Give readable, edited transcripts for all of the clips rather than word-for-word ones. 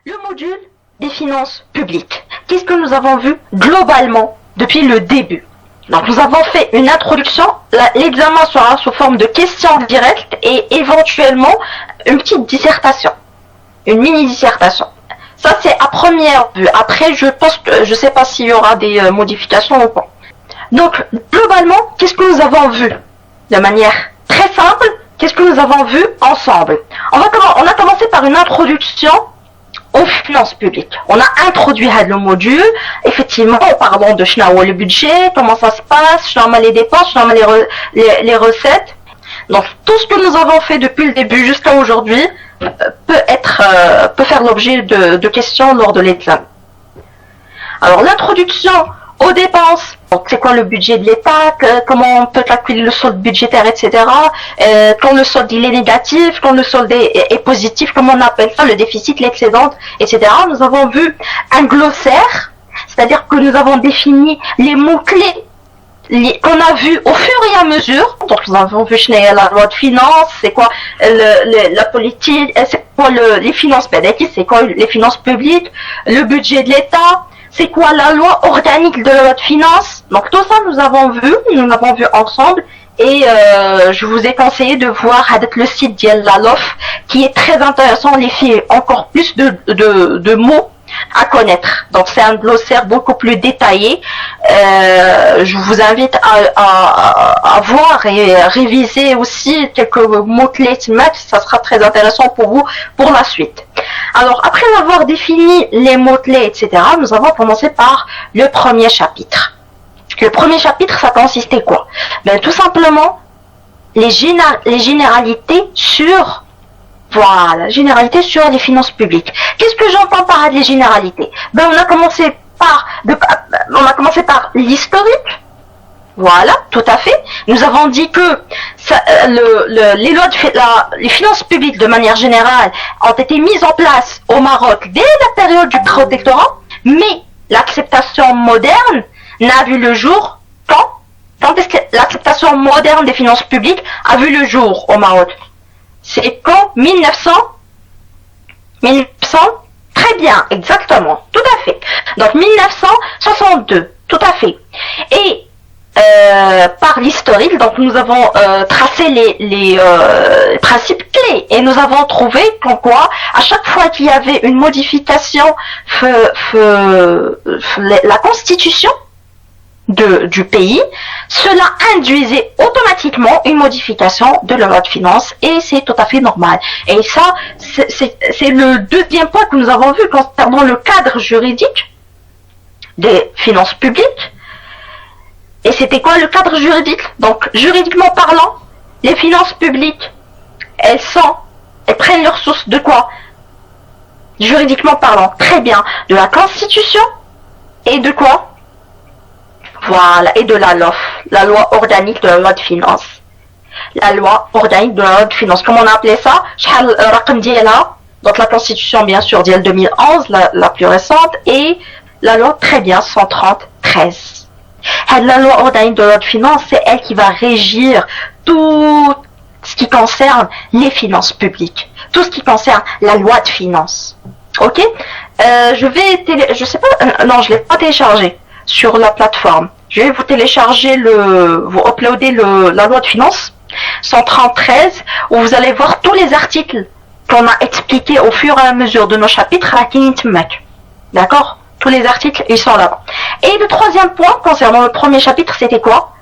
Le module des finances publiques. Qu'est-ce que nous avons vu globalement depuis le début? Donc nous avons fait une introduction, l'examen sera sous forme de questions directes et éventuellement une petite dissertation, une mini-dissertation. Ça c'est à première vue. Après je pense que je sais pas s'il y aura des modifications ou pas. Donc globalement, qu'est-ce que nous avons vu? De manière très simple, qu'est-ce que nous avons vu ensemble? On a commencé par une introduction aux finances publiques. On a introduit le module, effectivement, en parlant de le budget, comment ça se passe, les dépenses, les recettes. Donc, tout ce que nous avons fait depuis le début jusqu'à aujourd'hui peut faire l'objet de questions lors de l'examen. Alors, l'introduction aux dépenses. Donc, c'est quoi le budget de l'État, comment on peut calculer le solde budgétaire, etc. Quand le solde il est négatif, quand le solde est positif, comment on appelle ça, le déficit, l'excédent, etc. Nous avons vu un glossaire, c'est-à-dire que nous avons défini les mots-clés qu'on a vu au fur et à mesure. Donc, nous avons vu la loi de finances, c'est quoi la politique, c'est quoi les finances publiques, c'est quoi les finances publiques, le budget de l'État, c'est quoi la loi organique de la loi de finances. Donc tout ça nous l'avons vu ensemble et je vous ai conseillé de voir le site de la LOF qui est très intéressant, les fait encore plus de mots à connaître. Donc c'est un glossaire beaucoup plus détaillé. Je vous invite à voir et réviser aussi quelques mots-clés, ça sera très intéressant pour vous pour la suite. Alors, après avoir défini les mots-clés, etc., nous avons commencé par le premier chapitre. Le premier chapitre, ça consistait quoi? Ben, tout simplement, les généralités sur les finances publiques. Qu'est-ce que j'entends par les généralités? Ben, on a commencé par l'historique. Voilà, tout à fait. Nous avons dit que les finances publiques de manière générale ont été mises en place au Maroc dès la période du protectorat, mais l'acceptation moderne n'a vu le jour quand est-ce que l'acceptation moderne des finances publiques a vu le jour au Maroc? C'est quand 1900 Très bien, exactement, tout à fait. Donc 1962, tout à fait. Et par l'historique, donc nous avons tracé les principes clés et nous avons trouvé qu'en quoi, à chaque fois qu'il y avait une modification, la constitution du pays, cela induisait automatiquement une modification de la loi de finances et c'est tout à fait normal. Et ça, c'est le deuxième point que nous avons vu concernant le cadre juridique des finances publiques. Et c'était quoi le cadre juridique? Donc, juridiquement parlant, les finances publiques, elles prennent leur source de quoi? Juridiquement parlant, très bien, de la Constitution et de quoi? Voilà, et de la LOF, la loi organique de la loi de finances. La loi organique de la loi de finances, comment on a appelé ça? Donc la Constitution, bien sûr, d'IL 2011, la plus récente, et la loi, très bien, 130-13. La loi organique de la loi de finances, c'est elle qui va régir tout ce qui concerne les finances publiques, tout ce qui concerne la loi de finances. Ok? Je sais pas, non, je l'ai pas téléchargé sur la plateforme. Je vais vous télécharger vous uploader la loi de finances 133 où vous allez voir tous les articles qu'on a expliqués au fur et à mesure de nos chapitres à Kinitmek. D'accord? Tous les articles, ils sont là-bas. Et le troisième point concernant le premier chapitre, c'était quoi?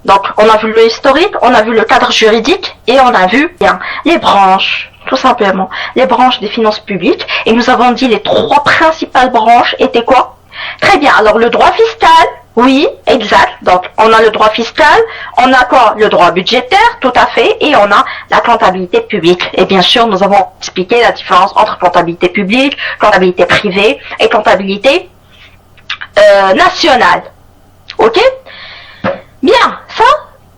Donc, on a vu le historique, on a vu le cadre juridique et on a vu bien les branches, tout simplement, les branches des finances publiques. Et nous avons dit les trois principales branches étaient quoi? Très bien. Alors, le droit fiscal, oui, exact. Donc, on a le droit fiscal, on a quoi? Le droit budgétaire, tout à fait, et on a la comptabilité publique. Et bien sûr, nous avons expliqué la différence entre comptabilité publique, comptabilité privée et comptabilité nationale. Ok? Bien, ça,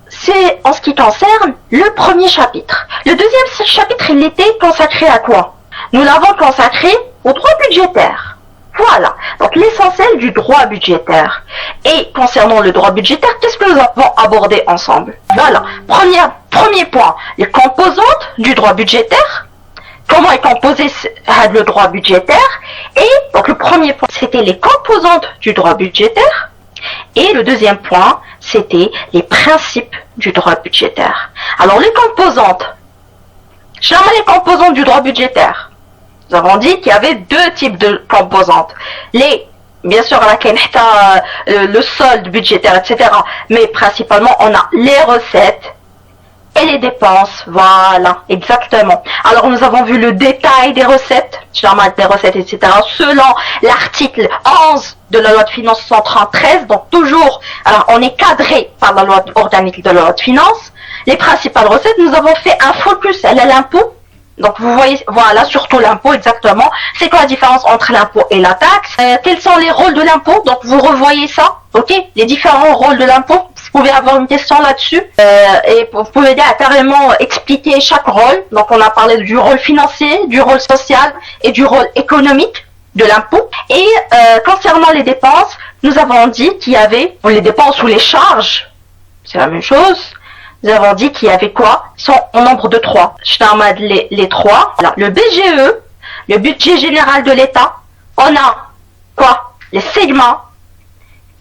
c'est en ce qui concerne le premier chapitre. Le deuxième chapitre, il était consacré à quoi? Nous l'avons consacré au droit budgétaire. Voilà, donc l'essentiel du droit budgétaire. Et concernant le droit budgétaire, qu'est-ce que nous avons abordé ensemble? Voilà, premier point, les composantes du droit budgétaire, comment est composé le droit budgétaire, Et donc le premier point, c'était les composantes du droit budgétaire. Et le deuxième point, c'était les principes du droit budgétaire. Alors les composantes. Jamais les composantes du droit budgétaire. Nous avons dit qu'il y avait deux types de composantes. Bien sûr, le solde budgétaire, etc. Mais principalement, on a les recettes et les dépenses. Voilà, exactement. Alors, nous avons vu le détail des recettes, etc. Selon l'article 11 de la loi de finances 133. Donc, toujours, alors, on est cadré par la loi organique de la loi de finances. Les principales recettes, nous avons fait un focus à l'impôt. Donc vous voyez, voilà, surtout l'impôt exactement. C'est quoi la différence entre l'impôt et la taxe? Quels sont les rôles de l'impôt? Donc vous revoyez ça, ok? Les différents rôles de l'impôt. Vous pouvez avoir une question là-dessus et vous pouvez carrément expliquer chaque rôle. Donc on a parlé du rôle financier, du rôle social et du rôle économique de l'impôt. Et concernant les dépenses, nous avons dit qu'il y avait les dépenses ou les charges. C'est la même chose. Nous avons dit qu'il y avait quoi? Ils sont au nombre de 3. Je t'emmène les 3. Alors, le BGE, le budget général de l'État. On a quoi? Les segments.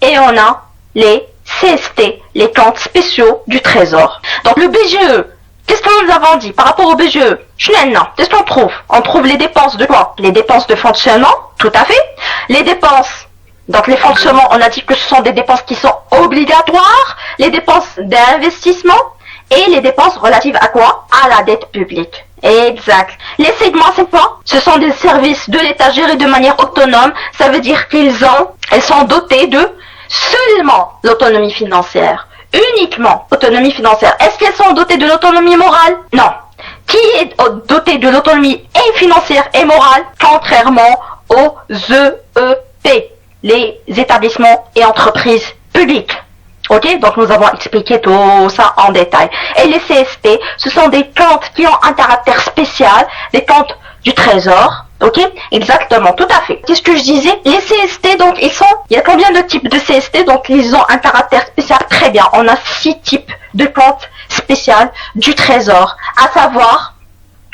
Et on a les CST, les comptes spéciaux du Trésor. Donc, le BGE, qu'est-ce que nous avons dit par rapport au BGE? Qu'est-ce qu'on trouve? On trouve les dépenses de quoi? Les dépenses de fonctionnement, tout à fait. Les dépenses. Donc les fonctionnements, on a dit que ce sont des dépenses qui sont obligatoires, les dépenses d'investissement et les dépenses relatives à quoi? À la dette publique. Exact. Les segments, c'est quoi? Ce sont des services de l'État gérés de manière autonome. Ça veut dire elles sont dotées de seulement l'autonomie financière. Uniquement autonomie financière. Est-ce qu'elles sont dotées de l'autonomie morale? Non. Qui est doté de l'autonomie et financière et morale? Contrairement aux EEP. Les établissements et entreprises publiques. Ok, donc nous avons expliqué tout ça en détail. Et les CST, ce sont des comptes qui ont un caractère spécial, des comptes du Trésor. Ok, exactement, tout à fait. Qu'est-ce que je disais? Les CST, donc il y a combien de types de CST? Donc ils ont un caractère spécial. Très bien, on a 6 types de comptes spéciaux du Trésor, à savoir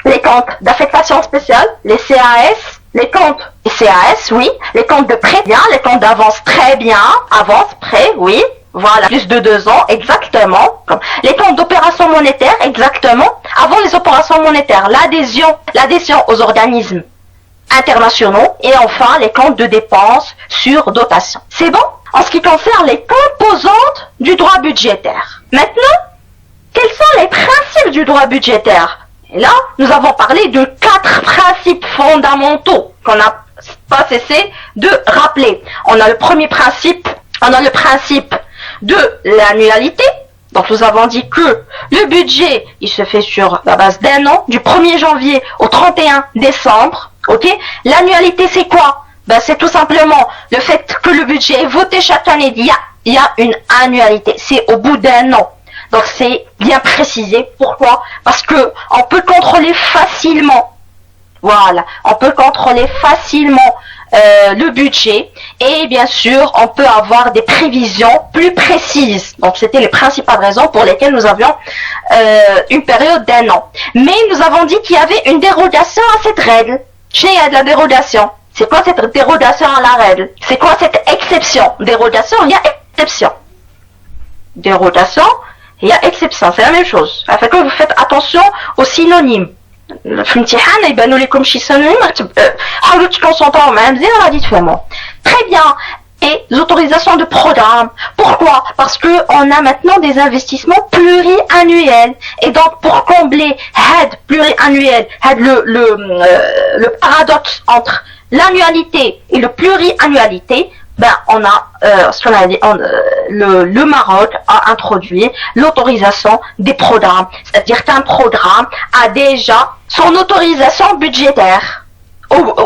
les comptes d'affectation spéciale, les CAS, les comptes CAS, oui, les comptes de prêt, bien, les comptes d'avance, très bien, avance, prêt, oui, voilà, plus de 2 ans, exactement, les comptes d'opération monétaire, exactement, avant les opérations monétaires, l'adhésion aux organismes internationaux, et enfin, les comptes de dépenses sur dotation. C'est bon? En ce qui concerne les composantes du droit budgétaire. Maintenant, quels sont les principes du droit budgétaire? Et là, nous avons parlé de 4 principes fondamentaux qu'on n'a pas cessé de rappeler. On a le premier principe, le principe de l'annualité. Donc nous avons dit que le budget, il se fait sur la base d'un an, du 1er janvier au 31 décembre. Ok? L'annualité, c'est quoi? C'est tout simplement le fait que le budget est voté chaque année. Il y a une annualité. C'est au bout d'un an. Donc c'est bien précisé. Pourquoi? Parce que on peut contrôler facilement. Voilà, on peut contrôler facilement le budget et bien sûr on peut avoir des prévisions plus précises. Donc c'était les principales raisons pour lesquelles nous avions une période d'un an. Mais nous avons dit qu'il y avait une dérogation à cette règle. Il y a de la dérogation. C'est quoi cette dérogation à la règle? C'est quoi cette exception? Dérogation, il y a exception. Dérogation, il y a exception, c'est la même chose. Afin que vous faites attention aux synonymes. في الامتحان يبانوا لكم شي synonyme حاولوا تكونسونطراو معاه مزيان غادي تفهموا. Très bien. Et l'autorisation de programme. Pourquoi? Parce que on a maintenant des investissements pluriannuels. Et donc pour combler pluriannuel, le paradoxe entre l'annualité et le pluriannualité, on a ce qu'on a dit, le Maroc a introduit l'autorisation des programmes, c'est-à-dire qu'un programme a déjà son autorisation budgétaire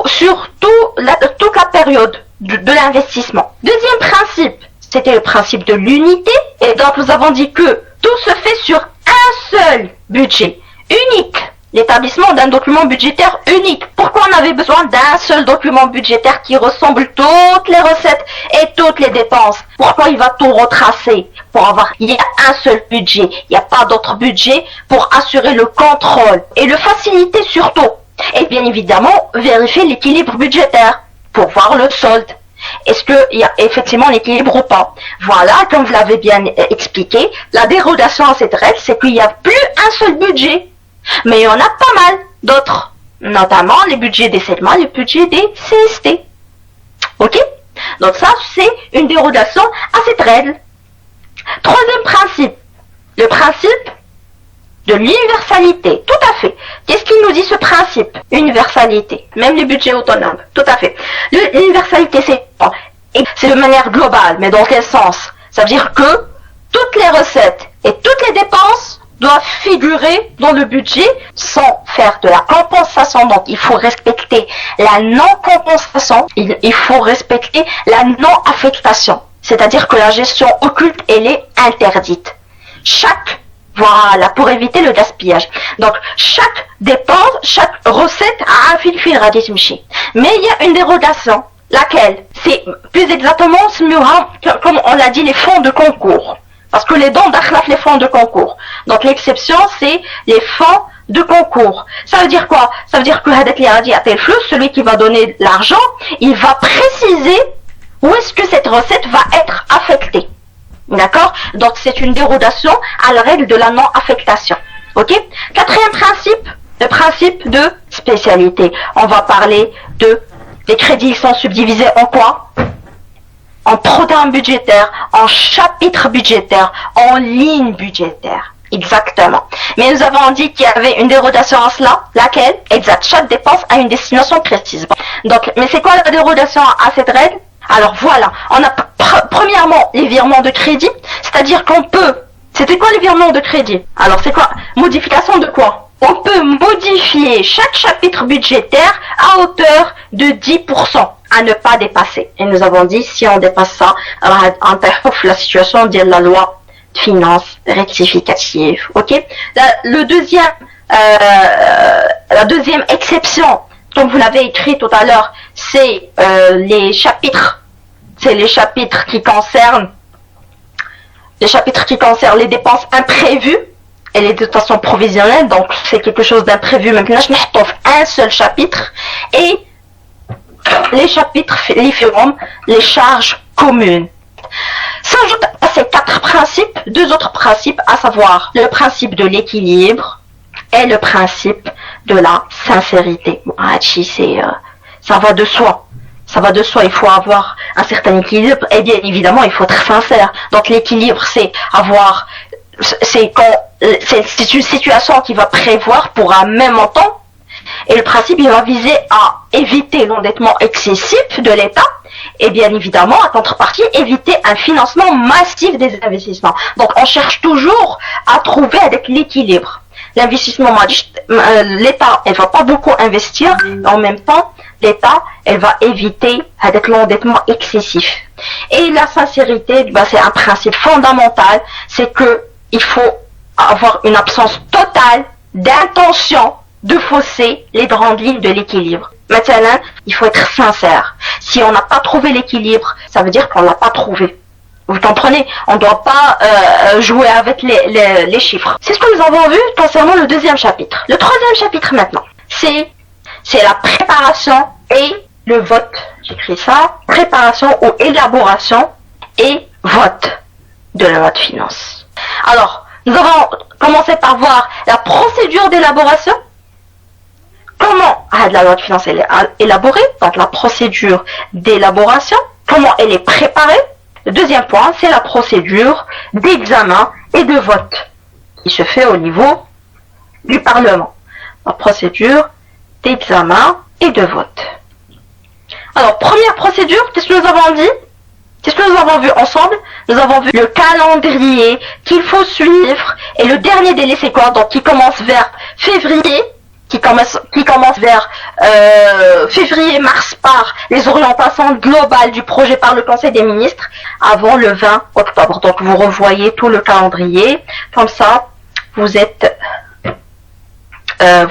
sur toute la période de l'investissement. Deuxième principe, c'était le principe de l'unité, et donc nous avons dit que tout se fait sur un seul budget unique. L'établissement d'un document budgétaire unique. Pourquoi on avait besoin d'un seul document budgétaire qui ressemble toutes les recettes et toutes les dépenses? Pourquoi il va tout retracer? Il y a un seul budget. Il n'y a pas d'autre budget pour assurer le contrôle et le faciliter surtout. Et bien évidemment, vérifier l'équilibre budgétaire. pour voir le solde. Est-ce qu'il y a effectivement un équilibre ou pas? Voilà, comme vous l'avez bien expliqué, la dérogation à cette règle, c'est qu'il n'y a plus un seul budget. Mais il y en a pas mal d'autres, notamment les budgets des CELMA, les budgets des CST. Ok? Donc ça, c'est une dérogation à cette règle. Troisième principe, le principe de l'universalité. Tout à fait. Qu'est-ce qu'il nous dit ce principe? Universalité. Même les budgets autonomes. Tout à fait. L'universalité, c'est de manière globale. Mais dans quel sens? Ça veut dire que toutes les recettes et toutes les dépenses doivent figurer dans le budget sans faire de la compensation. Donc, il faut respecter la non-compensation. Il faut respecter la non-affectation. C'est-à-dire que la gestion occulte, elle est interdite. Voilà, pour éviter le gaspillage. Donc, chaque dépense, chaque recette a un fil radis. Mais il y a une dérogation. Laquelle? C'est plus exactement, comme on l'a dit, les fonds de concours. Parce que les dons d'akhlaf, les fonds de concours. Donc, l'exception, c'est les fonds de concours. Ça veut dire quoi? Ça veut dire que celui qui va donner l'argent, il va préciser où est-ce que cette recette va être affectée. D'accord? Donc, c'est une dérogation à la règle de la non-affectation. Ok? Quatrième principe, le principe de spécialité. On va parler de... Les crédits sont subdivisés en quoi? En programme budgétaire, en chapitre budgétaire, en ligne budgétaire. Exactement. Mais nous avons dit qu'il y avait une dérogation à cela. Laquelle? Exact. Chaque dépense a une destination précise. Donc, mais c'est quoi la dérogation à cette règle? Alors voilà, on a premièrement les virements de crédit, c'est-à-dire qu'on peut... C'était quoi les virements de crédit? Alors c'est quoi? Modification de quoi? On peut modifier chaque chapitre budgétaire à hauteur de 10% à ne pas dépasser. Et nous avons dit, si on dépasse ça, on perd la situation de la loi de finances rectificative. Ok? La deuxième exception, comme vous l'avez écrit tout à l'heure, c'est les chapitres. C'est les chapitres qui concernent les dépenses imprévues et les dotations provisionnelles. Donc, c'est quelque chose d'imprévu. Maintenant, je mets un seul chapitre. Et les chapitres, les charges communes. S'ajoutent à ces 4 principes, 2 autres principes, à savoir le principe de l'équilibre et le principe de la sincérité. Ça va de soi. Ça va de soi, il faut avoir un certain équilibre et bien évidemment il faut être sincère. Donc l'équilibre c'est une situation qui va prévoir pour un même montant et le principe il va viser à éviter l'endettement excessif de l'État et bien évidemment à contrepartie éviter un financement massif des investissements. Donc on cherche toujours à trouver avec l'équilibre. L'investissement, l'État elle va pas beaucoup investir mais en même temps l'État, elle va éviter avec l'endettement excessif. Et la sincérité, c'est un principe fondamental, c'est que il faut avoir une absence totale d'intention de fausser les grandes lignes de l'équilibre. Maintenant, il faut être sincère. Si on n'a pas trouvé l'équilibre, ça veut dire qu'on l'a pas trouvé. Vous comprenez? On ne doit pas jouer avec les chiffres. C'est ce que nous avons vu concernant le deuxième chapitre. Le troisième chapitre maintenant, c'est la préparation et le vote. J'écris ça. Préparation ou élaboration et vote de la loi de finances. Alors, nous avons commencé par voir la procédure d'élaboration. Comment la loi de finances elle est élaborée, donc la procédure d'élaboration. Comment elle est préparée. Le deuxième point, c'est la procédure d'examen et de vote qui se fait au niveau du Parlement. La procédure d'examen et de vote. Alors, première procédure, qu'est-ce que nous avons dit? Qu'est-ce que nous avons vu ensemble? Nous avons vu le calendrier qu'il faut suivre. Et le dernier délai, c'est quoi? Donc, qui commence vers février, qui commence vers février-mars par les orientations globales du projet par le Conseil des ministres avant le 20 octobre. Donc, vous revoyez tout le calendrier. Comme ça, vous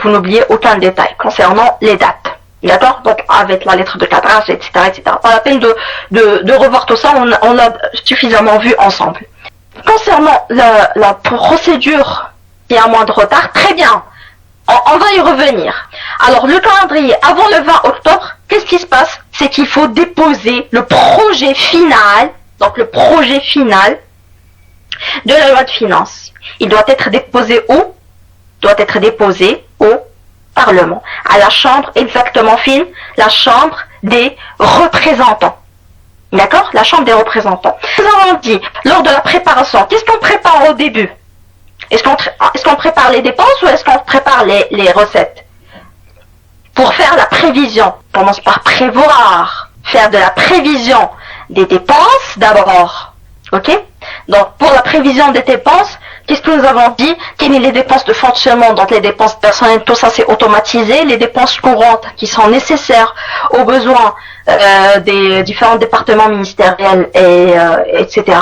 n'oubliez aucun détail concernant les dates. D'accord? Donc, avec la lettre de cadrage, etc., etc. Pas la peine de revoir tout ça, on l'a suffisamment vu ensemble. Concernant la procédure qui a moins de retard, très bien. On va y revenir. Alors, le calendrier, avant le 20 octobre, qu'est-ce qui se passe? c'est qu'il faut déposer le projet final, donc le projet final de la loi de finances. Il doit être déposé où? Doit être déposé au Parlement, à la Chambre, exactement fine, la Chambre des représentants. D'accord? La Chambre des représentants. Nous avons dit, lors de la préparation, qu'est-ce qu'on prépare au début? Est-ce qu'on prépare les dépenses ou est-ce qu'on prépare les recettes? Pour faire la prévision, on commence par prévoir, faire de la prévision des dépenses d'abord. Ok? Donc, pour la prévision des dépenses, qu'est-ce que nous avons dit? Quelles sont les dépenses de fonctionnement? Donc, les dépenses personnelles, tout ça c'est automatisé. Les dépenses courantes qui sont nécessaires aux besoins des différents départements ministériels, etc.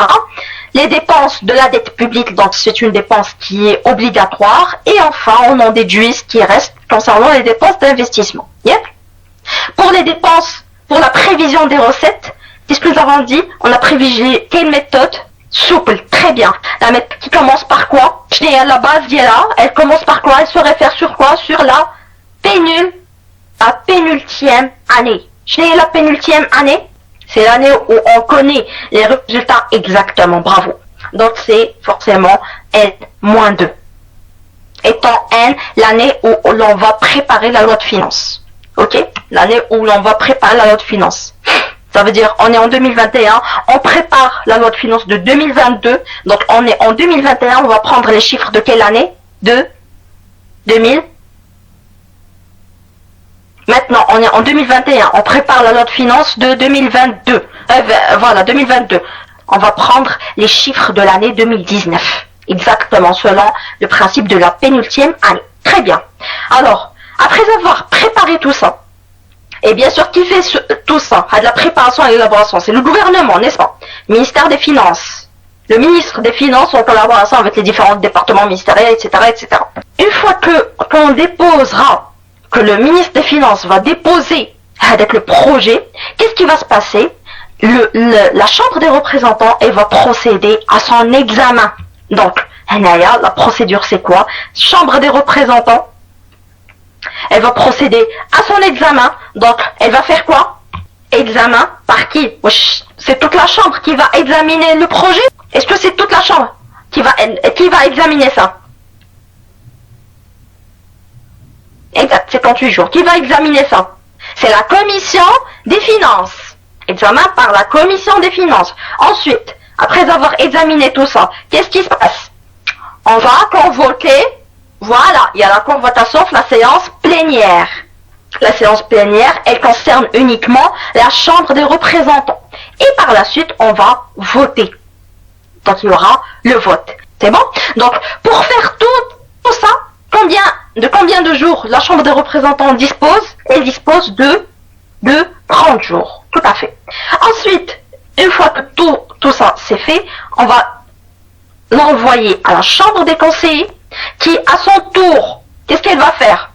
Les dépenses de la dette publique, donc c'est une dépense qui est obligatoire. Et enfin, on en déduit ce qui reste concernant les dépenses d'investissement. Yep. Pour les dépenses, pour la prévision des recettes, qu'est-ce que nous avons dit? On a privilégié quelle méthode? Souple, très bien. La méthode qui commence par quoi? À la base, elle commence par quoi? Elle se réfère sur quoi? Sur la pénultième année. La pénultième année, c'est l'année où on connaît les résultats exactement. Bravo. Donc c'est forcément N-2. Étant N, l'année où l'on va préparer la loi de finances. Ok? L'année où l'on va préparer la loi de finances. Ça veut dire, on est en 2021, on prépare la loi de finances de 2022. Donc on est en 2021, on va prendre les chiffres de quelle année? De 2000. Maintenant, on est en 2021, on prépare la loi de finances de 2022. Voilà, 2022. On va prendre les chiffres de l'année 2019. Exactement, selon le principe de la pénultième année. Très bien. Alors, après avoir préparé tout ça, et bien sûr, qui fait tout ça, à de la préparation et l'élaboration? C'est le gouvernement, n'est-ce pas? Ministère des Finances. Le ministre des Finances en collaboration avec les différents départements ministériels, etc., etc. Une fois qu'on déposera, que le ministre des Finances va déposer avec le projet, qu'est-ce qui va se passer? La Chambre des représentants, elle va procéder à son examen. Donc, la procédure c'est quoi? Chambre des représentants, elle va procéder à son examen. Donc, elle va faire quoi? Examen par qui? C'est toute la chambre qui va examiner le projet? Est-ce que c'est toute la chambre qui va examiner ça? Exact, 58 jours. Qui va examiner ça? C'est la commission des finances. Examen par la commission des finances. Ensuite, après avoir examiné tout ça, qu'est-ce qui se passe? On va convoquer. Voilà, il y a la convocation de la séance plénière. La séance plénière, elle concerne uniquement la Chambre des représentants. Et par la suite, on va voter. Donc, il y aura le vote. C'est bon? Donc, pour faire tout ça, combien de jours la Chambre des représentants dispose? Elle dispose de 30 jours. Tout à fait. Ensuite, une fois que tout ça c'est fait, on va l'envoyer à la Chambre des conseillers qui, à son tour, qu'est-ce qu'elle va faire?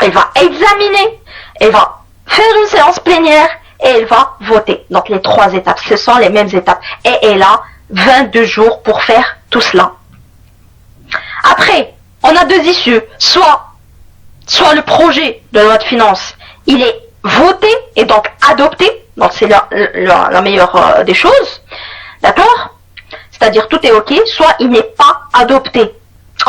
Elle va examiner, elle va faire une séance plénière et elle va voter. Donc les 3 étapes, ce sont les mêmes étapes. Et elle a 22 jours pour faire tout cela. Après, on a 2 issues. Soit le projet de loi de finances, il est voté et donc adopté. Donc c'est la meilleure des choses. D'accord? C'est-à-dire tout est ok. Soit il n'est pas adopté.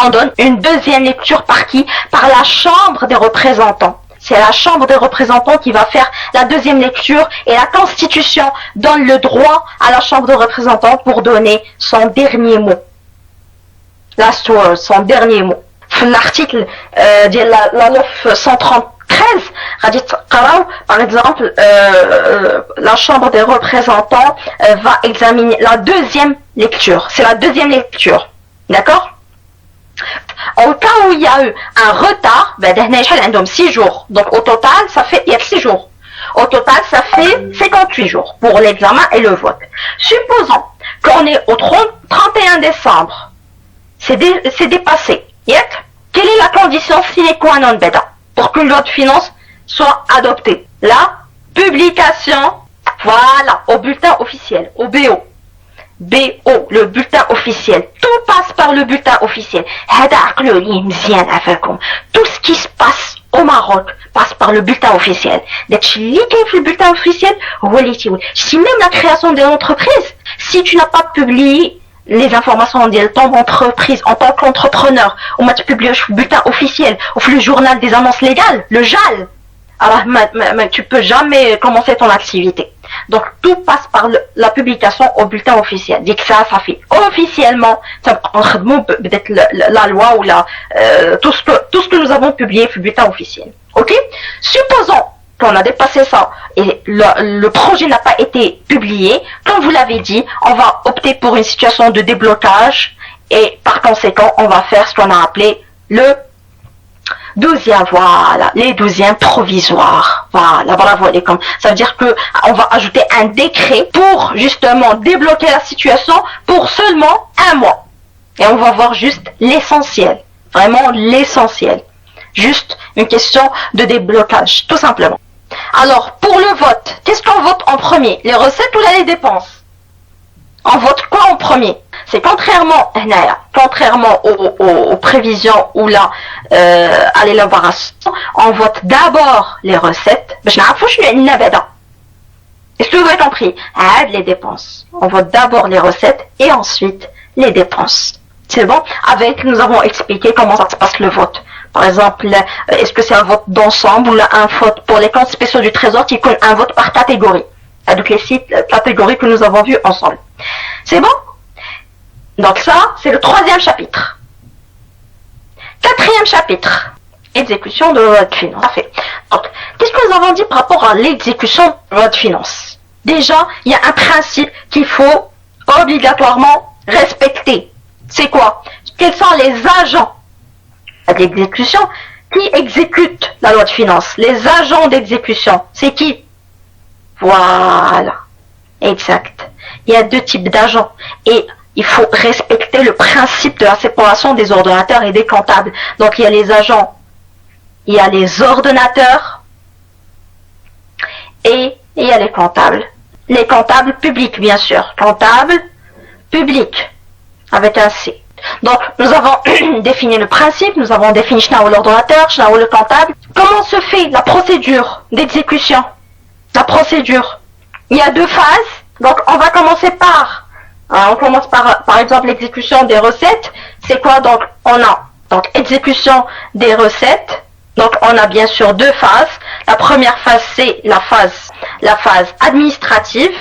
On donne une deuxième lecture par qui? Par la Chambre des représentants. C'est la Chambre des représentants qui va faire la deuxième lecture et la Constitution donne le droit à la Chambre des représentants pour donner son dernier mot. Last word, son dernier mot. L'article de la 973, par exemple, la Chambre des représentants va examiner la deuxième lecture. C'est la deuxième lecture. D'accord? Au cas où il y a eu un retard, 6 jours. Donc au total, il y a 6 jours. Au total, ça fait 58 jours pour l'examen et le vote. Supposons qu'on est au 31 décembre. C'est dépassé. Quelle est la condition sine qua non pour qu'une loi de finances soit adoptée? La publication, voilà, au bulletin officiel, au BO. BO, le bulletin officiel. Tout passe par le bulletin officiel. Tout ce qui se passe au Maroc passe par le bulletin officiel. Le bulletin officiel, si même la création d'une entreprise, si tu n'as pas publié les informations de ton entreprise en tant qu'entrepreneur, ou tu publies le bulletin officiel, ou le journal des annonces légales, le JAL, alors tu peux jamais commencer ton activité. Donc tout passe par la publication au bulletin officiel. Dès que ça fait officiellement, peut-être la loi ou tout ce que nous avons publié le bulletin officiel. Ok? Supposons qu'on a dépassé ça et le projet n'a pas été publié. Comme vous l'avez dit, on va opter pour une situation de déblocage et par conséquent, on va faire ce qu'on a appelé le 12e, voilà, les 12e provisoires. Voilà, bravo les com. Ça veut dire que on va ajouter un décret pour justement débloquer la situation pour seulement un mois. Et on va voir juste l'essentiel, vraiment l'essentiel. Juste une question de déblocage, tout simplement. Alors, pour le vote, qu'est-ce qu'on vote en premier? Les recettes ou les dépenses? On vote quoi en premier? C'est contrairement aux prévisions ou à l'élaboration, on vote d'abord les recettes. Est-ce que vous avez compris? Les dépenses. On vote d'abord les recettes et ensuite les dépenses. C'est bon? Nous avons expliqué comment ça se passe le vote. Par exemple, est-ce que c'est un vote d'ensemble ou un vote pour les comptes spéciaux du Trésor qui compte un vote par catégorie? Donc les 6 catégories que nous avons vues ensemble. C'est bon? Donc ça, c'est le 3e chapitre. 4e chapitre. Exécution de la loi de finances. Parfait. Donc, qu'est-ce que nous avons dit par rapport à l'exécution de la loi de finances? Déjà, il y a un principe qu'il faut obligatoirement respecter. C'est quoi? Quels sont les agents d'exécution qui exécutent la loi de finances? Les agents d'exécution, c'est qui? Voilà. Exact. Il y a 2 types d'agents. Et il faut respecter le principe de la séparation des ordonnateurs et des comptables. Donc il y a les agents, il y a les ordonnateurs et il y a les comptables. Les comptables publics, bien sûr. Comptables publics, avec un C. Donc nous avons défini le principe, nous avons défini l'ordonnateur, le comptable. Comment se fait la procédure d'exécution? La procédure. Il y a 2 phases. Donc on va commencer on commence par exemple l'exécution des recettes. C'est quoi? Donc on a exécution des recettes. Donc on a bien sûr 2 phases. La première phase c'est la phase administrative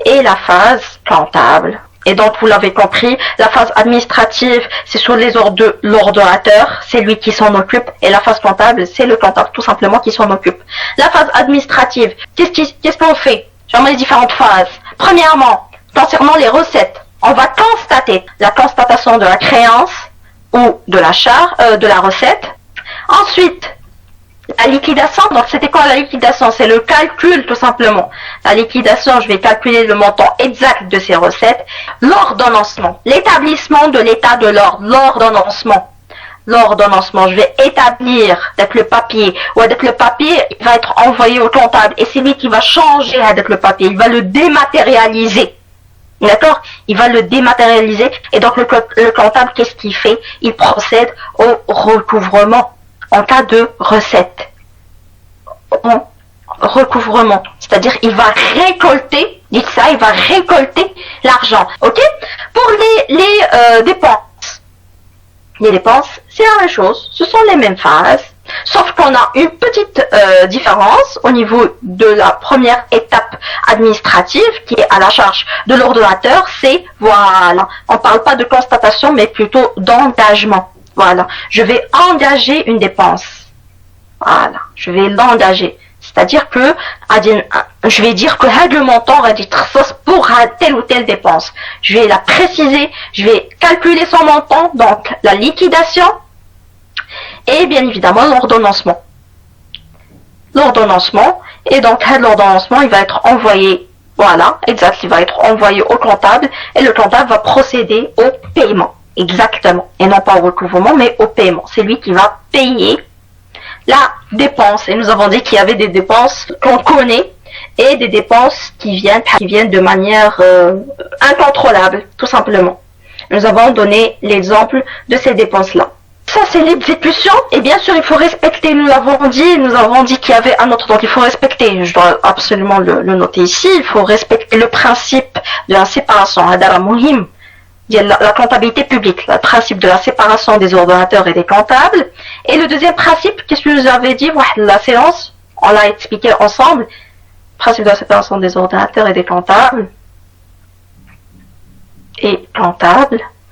et la phase comptable. Et donc vous l'avez compris, la phase administrative c'est sur les ordres de l'ordonnateur, c'est lui qui s'en occupe, et la phase comptable c'est le comptable tout simplement qui s'en occupe. La phase administrative, qu'est-ce qu'on fait dans les différentes phases? Premièrement, concernant les recettes, on va constater la constatation de la créance ou de la recette. Ensuite, la liquidation. Donc c'était quoi la liquidation? C'est le calcul tout simplement. La liquidation, je vais calculer le montant exact de ces recettes. L'ordonnancement, l'établissement de l'état de l'ordre, l'ordonnancement, je vais établir avec le papier, ou avec le papier, il va être envoyé au comptable, et c'est lui qui va changer avec le papier, il va le dématérialiser. D'accord? Il va le dématérialiser, et donc le comptable, qu'est-ce qu'il fait? Il procède au recouvrement en cas de recette. Recouvrement, c'est-à-dire il va récolter, dites ça, il va récolter l'argent. Ok? Pour les dépenses. Les dépenses, c'est la même chose, ce sont les mêmes phases, sauf qu'on a une petite différence au niveau de la première étape administrative qui est à la charge de l'ordonnateur, c'est, voilà, on parle pas de constatation mais plutôt d'engagement. Voilà, je vais engager une dépense. Voilà, je vais l'engager. C'est-à-dire que je vais dire que le montant va être pour telle ou telle dépense. Je vais la préciser, je vais calculer son montant, donc la liquidation et bien évidemment l'ordonnancement. L'ordonnancement, et donc l'ordonnancement, il va être envoyé, voilà, exact, il va être envoyé au comptable et le comptable va procéder au paiement. Exactement. Et non pas au recouvrement, mais au paiement. C'est lui qui va payer la dépense. Et nous avons dit qu'il y avait des dépenses qu'on connaît et des dépenses qui viennent de manière incontrôlable, tout simplement. Nous avons donné l'exemple de ces dépenses-là. ça c'est l'exécution, et bien sûr il faut respecter, nous avons dit qu'il y avait un autre, donc il faut respecter, je dois absolument le noter ici, il faut respecter le principe de la séparation, hadara muhim, la comptabilité publique, le principe de la séparation des ordonnateurs et des comptables. Et le deuxième principe, qu'est-ce que je vous avais dit, la séance, on l'a expliqué ensemble, principe de la séparation des ordinateurs et des comptables.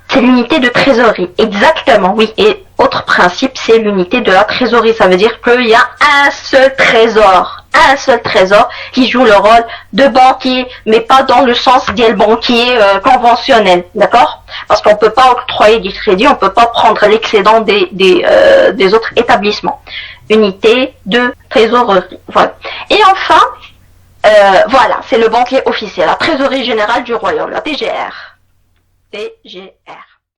C'est l'unité de trésorerie, exactement, oui. Et autre principe, c'est l'unité de la trésorerie, ça veut dire qu'il y a un seul trésor qui joue le rôle de banquier, mais pas dans le sens d'un banquier conventionnel, d'accord? Parce qu'on peut pas octroyer du crédit, on peut pas prendre l'excédent des autres établissements. Unité de trésorerie, voilà. Et enfin, voilà, c'est le banquier officiel, la trésorerie générale du royaume, la TGR. TGR.